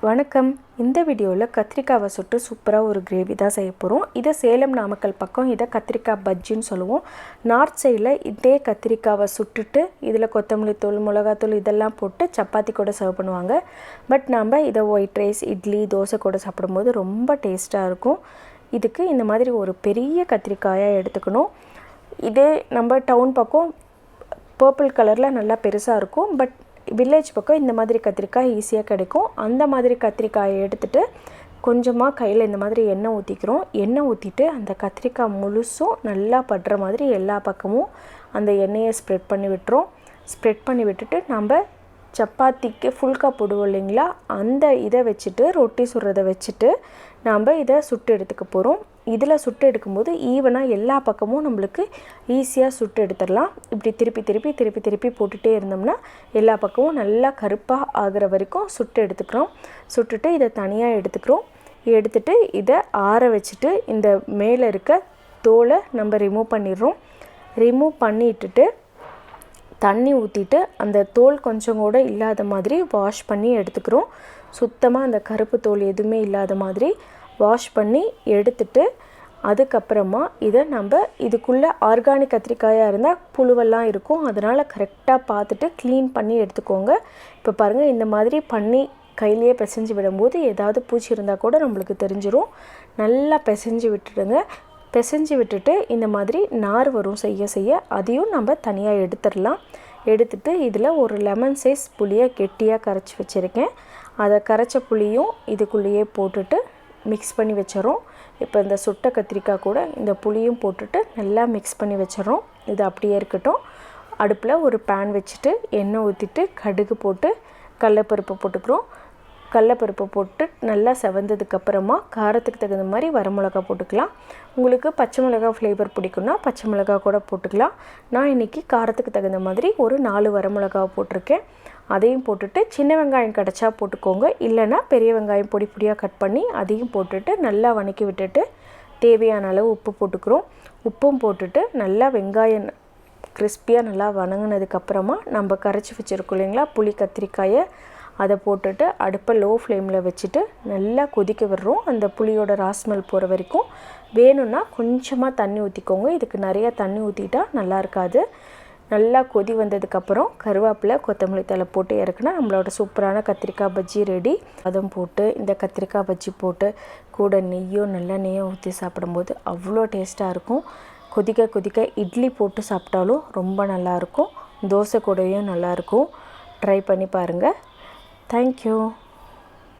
வணக்கம். இந்த வீடியோவில் கத்திரிக்காவை சுட்டு சூப்பராக ஒரு கிரேவி தான் செய்ய போகிறோம். இதை சேலம் நாமக்கல் பக்கம் இதை கத்திரிக்காய் பஜ்ஜின்னு சொல்லுவோம். நார்த் சைடில் இதே கத்திரிக்காவை சுட்டுட்டு இதில் கொத்தமல்லி தூள், மிளகாத்தூள் இதெல்லாம் போட்டு சப்பாத்தி கூட சர்வ் பண்ணுவாங்க. பட் நம்ம இதை ஒயிட் ரைஸ், இட்லி, தோசை கூட சாப்பிடும்போது ரொம்ப டேஸ்ட்டாக இருக்கும். இதுக்கு இந்த மாதிரி ஒரு பெரிய கத்திரிக்காயாக எடுத்துக்கணும். இதே நம்ம டவுன் பக்கம் பர்பிள் கலரில் நல்லா பெருசாக இருக்கும். பட் வில்லேஜ் பக்கம் இந்த மாதிரி கத்திரிக்காய் ஈஸியாக கிடைக்கும். அந்த மாதிரி கத்திரிக்காயை எடுத்துகிட்டு கொஞ்சமாக கையில் இந்த மாதிரி எண்ணெய் ஊற்றிக்கிறோம். எண்ணெய் ஊற்றிட்டு அந்த கத்திரிக்காய் முழுசும் நல்லா படுற மாதிரி எல்லா பக்கமும் அந்த எண்ணெயை ஸ்ப்ரெட் பண்ணி விட்டுறோம். ஸ்ப்ரெட் பண்ணி விட்டுட்டு நம்ம சப்பாத்திக்கு ஃபுல்கா போடுவோம் இல்லைங்களா, அந்த இதை வச்சுட்டு ரொட்டி சுடுறதை வச்சுட்டு நம்ம இதை சுட்டு எடுத்துக்க போகிறோம். இதில் சுட்டு எடுக்கும்போது ஈவனாக எல்லா பக்கமும் நம்மளுக்கு ஈஸியாக சுட்டு எடுத்துடலாம். இப்படி திருப்பி போட்டுகிட்டே இருந்தோம்னா எல்லா பக்கமும் நல்லா கருப்பாக ஆகிற வரைக்கும் சுட்டு எடுத்துக்கிறோம். சுட்டுட்டு இதை தனியாக எடுத்துகிட்டு இதை ஆற வச்சுட்டு இந்த மேலே இருக்க தோலை நம்ம ரிமூவ் பண்ணிடுறோம். ரிமூவ் பண்ணிட்டுட்டு தண்ணி ஊற்றிட்டு அந்த தோல் கொஞ்சம் கூட இல்லாத மாதிரி வாஷ் பண்ணி எடுத்துக்கிறோம். சுத்தமாக அந்த கருப்பு தோல் எதுவுமே இல்லாத மாதிரி வாஷ் பண்ணி எடுத்துட்டு அதுக்கப்புறமா இதை நம்ம இதுக்குள்ளே ஆர்கானிக் கத்திரிக்காயாக இருந்தால் புழுவெல்லாம் இருக்கும். அதனால் கரெக்டாக பார்த்துட்டு க்ளீன் பண்ணி எடுத்துக்கோங்க. இப்போ பாருங்கள், இந்த மாதிரி பண்ணி கையிலேயே பிசைஞ்சு விடும்போது ஏதாவது பூச்சி இருந்தால் கூட நம்மளுக்கு தெரிஞ்சிடும். நல்லா பிசைஞ்சு விட்டுடுங்க. பிசைஞ்சு விட்டுட்டு இந்த மாதிரி நார் வரும் செய்ய அதையும் நம்ம தனியாக எடுத்துடலாம். எடுத்துட்டு இதில் ஒரு லெமன் சைஸ் புளியை கெட்டியாக கரைச்சி வச்சுருக்கேன். அதை கரைச்ச புளியும் இதுக்குள்ளேயே போட்டுட்டு மிக்ஸ் பண்ணி வச்சிடறோம். இப்போ இந்த சுட்ட கத்திரிக்காய் கூட இந்த புளியும் போட்டுட்டு நல்லா மிக்ஸ் பண்ணி வச்சிடறோம். இது அப்படியே இருக்கட்டும். அடுப்பில் ஒரு பேன் வச்சுட்டு எண்ணெய் ஊற்றிட்டு கடுகு போட்டு கடலைப்பருப்பு போட்டுக்கிறோம். கடலைப்பருப்பு போட்டு நல்லா செவந்ததுக்கப்புறமா காரத்துக்கு தகுந்த மாதிரி வரமிளகா போட்டுக்கலாம். உங்களுக்கு பச்சை மிளகா ஃப்ளேவர் பிடிக்குன்னா பச்சை மிளகா கூட போட்டுக்கலாம். நான் இன்றைக்கி காரத்துக்கு தகுந்த மாதிரி ஒரு 4 வரமிளகா போட்டிருக்கேன். அதையும் போட்டுட்டு சின்ன வெங்காயம் கிடச்சா போட்டுக்கோங்க, இல்லைன்னா பெரிய வெங்காயம் பொடி பொடியாக கட் பண்ணி அதையும் போட்டுட்டு நல்லா வதக்கி விட்டுட்டு தேவையான அளவு உப்பு போட்டுக்கிறோம். உப்பும் போட்டுட்டு நல்லா வெங்காயம் கிறிஸ்பியாக நல்லா வதங்கினதுக்கப்புறமா நம்ம கரைச்சி வச்சுருக்கோம் இல்லைங்களா புளி கத்திரிக்காயை, அதை போட்டுட்டு அடுப்பை லோ ஃப்ளேமில் வச்சுட்டு நல்லா கொதிக்க விடுறோம். அந்த புளியோட ராஸ்மெல் போகிற வரைக்கும். வேணும்னா கொஞ்சமாக தண்ணி ஊற்றிக்கோங்க. இதுக்கு நிறையா தண்ணி ஊற்றிட்டா நல்லா இருக்காது. நல்லா கொதி வந்ததுக்கப்புறம் கருவேப்பிலை, கொத்தமல்லி தழை போட்டு இறக்குனா நம்மளோட சூப்பரான கத்திரிக்காய் பஜ்ஜி ரெடி. அதம் போட்டு இந்த கத்திரிக்காய் பஜ்ஜி போட்டு கூட நல்ல நெய்யோ ஊற்றி சாப்பிடும்போது அவ்வளோ டேஸ்ட்டாக இருக்கும். கொதிக்க இட்லி போட்டு சாப்பிட்டாலும் ரொம்ப நல்லாயிருக்கும். தோசை கூடயும் நல்லாயிருக்கும். ட்ரை பண்ணி பாருங்கள். Thank you.